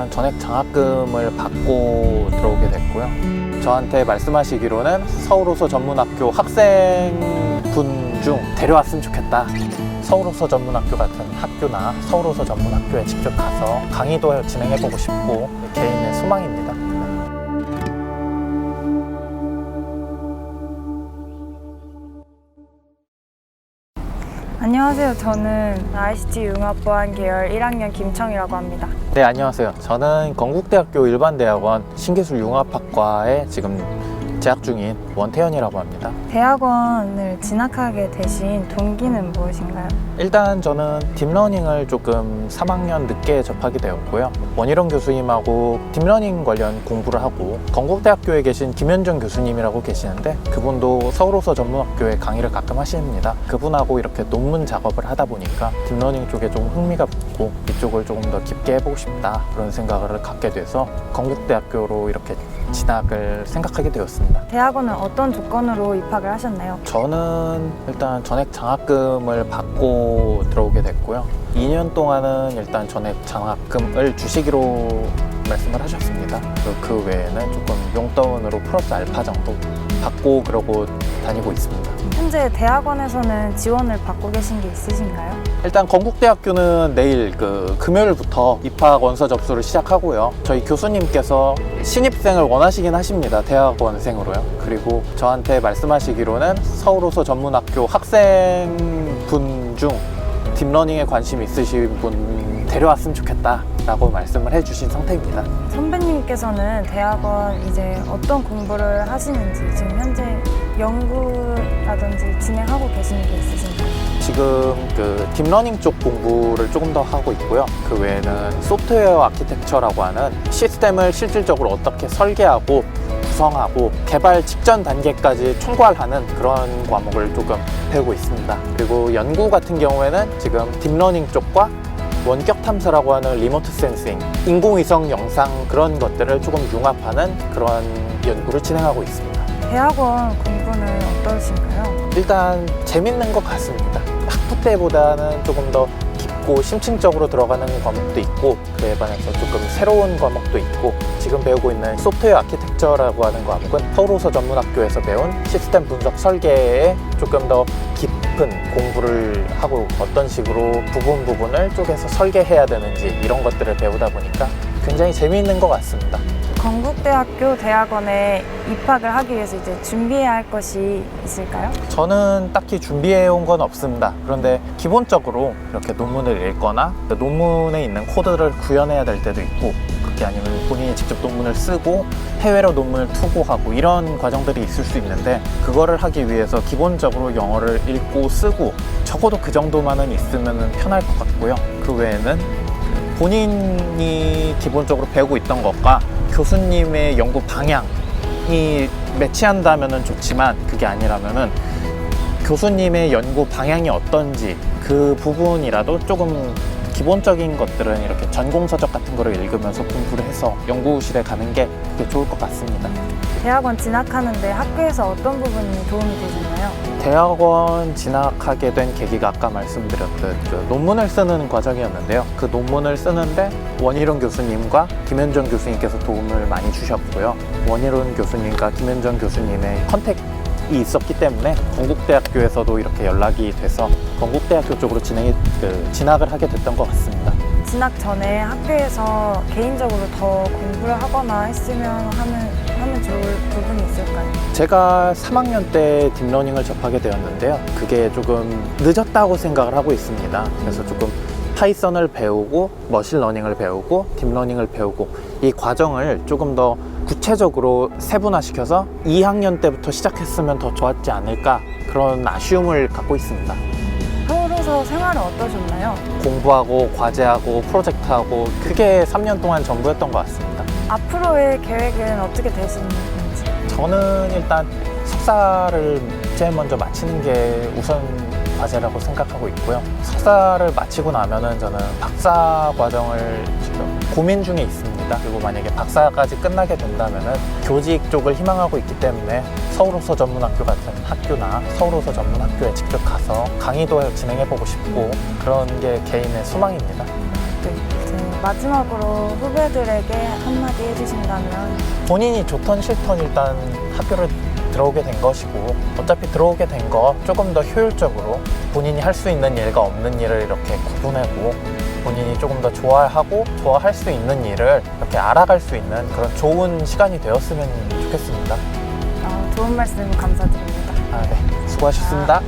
일단 전액 장학금을 받고 들어오게 됐고요. 저한테 말씀하시기로는 서울호서 전문학교 학생분 중 데려왔으면 좋겠다. 서울호서 전문학교 같은 학교나 서울호서 전문학교에 직접 가서 강의도 진행해보고 싶고 개인의 소망입니다. 안녕하세요. 저는 ICT 융합보안 계열 1학년 김청이라고 합니다. 네, 안녕하세요. 저는 건국대학교 일반대학원 신기술융합학과에 지금 재학 중인 원태현이라고 합니다. 대학원을 진학하게 되신 동기는 무엇인가요? 일단 저는 딥러닝을 조금 3학년 늦게 접하게 되었고요. 원희룡 교수님하고 딥러닝 관련 공부를 하고 건국대학교에 계신 김현정 교수님이라고 계시는데 그분도 서울호서 전문학교에 강의를 가끔 하십니다. 그분하고 이렇게 논문 작업을 하다 보니까 딥러닝 쪽에 좀 흥미가 붙고 이쪽을 조금 더 깊게 해보고 싶다 그런 생각을 갖게 돼서 건국대학교로 이렇게 진학을 생각하게 되었습니다. 대학원은 어떤 조건으로 입학을 하셨나요? 저는 일단 전액 장학금을 받고 들어오게 됐고요. 2년 동안은 일단 전액 장학금을 주시기로 말씀을 하셨습니다. 그 외에는 조금 용돈으로 플러스 알파 정도 받고 그러고 다니고 있습니다. 현재 대학원에서는 지원을 받고 계신 게 있으신가요? 일단 건국대학교는 내일 금요일부터 입학 원서 접수를 시작하고요. 저희 교수님께서 신입생을 원하시긴 하십니다. 대학원생으로요. 그리고 저한테 말씀하시기로는 서울호서 전문학교 학생분 중 딥러닝에 관심 있으신 분 데려왔으면 좋겠다 라고 말씀을 해주신 상태입니다. 선배님께서는 대학원 이제 어떤 공부를 하시는지 지금 현재 연구라든지 진행하고 계시는 게 있으신가요? 지금 딥러닝 쪽 공부를 조금 더 하고 있고요. 그 외에는 소프트웨어 아키텍처라고 하는 시스템을 실질적으로 어떻게 설계하고 구성하고 개발 직전 단계까지 총괄하는 그런 과목을 조금 배우고 있습니다. 그리고 연구 같은 경우에는 지금 딥러닝 쪽과 원격 탐사라고 하는 리모트 센싱, 인공위성 영상 그런 것들을 조금 융합하는 그런 연구를 진행하고 있습니다. 대학원 공부는 어떠신가요? 일단 재밌는 것 같습니다. 학부 때보다는 조금 더 깊고 심층적으로 들어가는 과목도 있고 그에 반해서 조금 새로운 과목도 있고 지금 배우고 있는 소프트웨어 아키텍처라고 하는 과목은 서울호서 전문학교에서 배운 시스템 분석 설계에 조금 더 깊은 공부를 하고 어떤 식으로 부분을 쪼개서 설계해야 되는지 이런 것들을 배우다 보니까 굉장히 재미있는 것 같습니다. 건국대학교 대학원에 입학을 하기 위해서 이제 준비해야 할 것이 있을까요? 저는 딱히 준비해 온 건 없습니다. 그런데 기본적으로 이렇게 논문을 읽거나 그 논문에 있는 코드를 구현해야 될 때도 있고 그게 아니면 본인이 직접 논문을 쓰고 해외로 논문을 투고하고 이런 과정들이 있을 수 있는데 그거를 하기 위해서 기본적으로 영어를 읽고 쓰고 적어도 그 정도만은 있으면 편할 것 같고요. 그 외에는 본인이 기본적으로 배우고 있던 것과 교수님의 연구 방향이 매치한다면 좋지만 그게 아니라면은 교수님의 연구 방향이 어떤지 그 부분이라도 조금 기본적인 것들은 이렇게 전공서적 같은 거를 읽으면서 공부를 해서 연구실에 가는 게 그게 좋을 것 같습니다. 대학원 진학하는데 학교에서 어떤 부분이 도움이 되셨나요? 대학원 진학하게 된 계기가 아까 말씀드렸듯 그 논문을 쓰는 과정이었는데요. 그 논문을 쓰는데 원희룡 교수님과 김현정 교수님께서 도움을 많이 주셨고요. 원희룡 교수님과 김현정 교수님의 컨택이 있었기 때문에 건국대학교에서도 이렇게 연락이 돼서 건국대학교 쪽으로 진학을 하게 됐던 것 같습니다. 진학 전에 학교에서 개인적으로 더 공부를 하거나 했으면 하면 좋을 부분이 있을까요? 제가 3학년 때 딥러닝을 접하게 되었는데요. 그게 조금 늦었다고 생각을 하고 있습니다. 그래서 조금 파이썬을 배우고 머신러닝을 배우고 딥러닝을 배우고 이 과정을 조금 더 구체적으로 세분화시켜서 2학년 때부터 시작했으면 더 좋았지 않을까 그런 아쉬움을 갖고 있습니다. 서울호서 생활은 어떠셨나요? 공부하고 과제하고 프로젝트하고 그게 3년 동안 전부였던 것 같습니다. 앞으로의 계획은 어떻게 되시는지? 저는 일단 석사를 제일 먼저 마치는 게 우선 과제라고 생각하고 있고요. 석사를 마치고 나면은 저는 박사 과정을 지금 고민 중에 있습니다. 그리고 만약에 박사까지 끝나게 된다면은 교직 쪽을 희망하고 있기 때문에 서울호서 전문학교 같은 학교나 서울호서 전문학교에 직접 가서 강의도 진행해보고 싶고 그런 게 개인의 소망입니다. 네, 마지막으로 후배들에게 한마디 해주신다면? 본인이 좋던 싫던 일단 학교를 들어오게 된 것이고, 어차피 들어오게 된 거 조금 더 효율적으로 본인이 할 수 있는 일과 없는 일을 이렇게 구분하고, 본인이 조금 더 좋아하고 좋아할 수 있는 일을 이렇게 알아갈 수 있는 그런 좋은 시간이 되었으면 좋겠습니다. 좋은 말씀 감사드립니다. 네. 수고하셨습니다.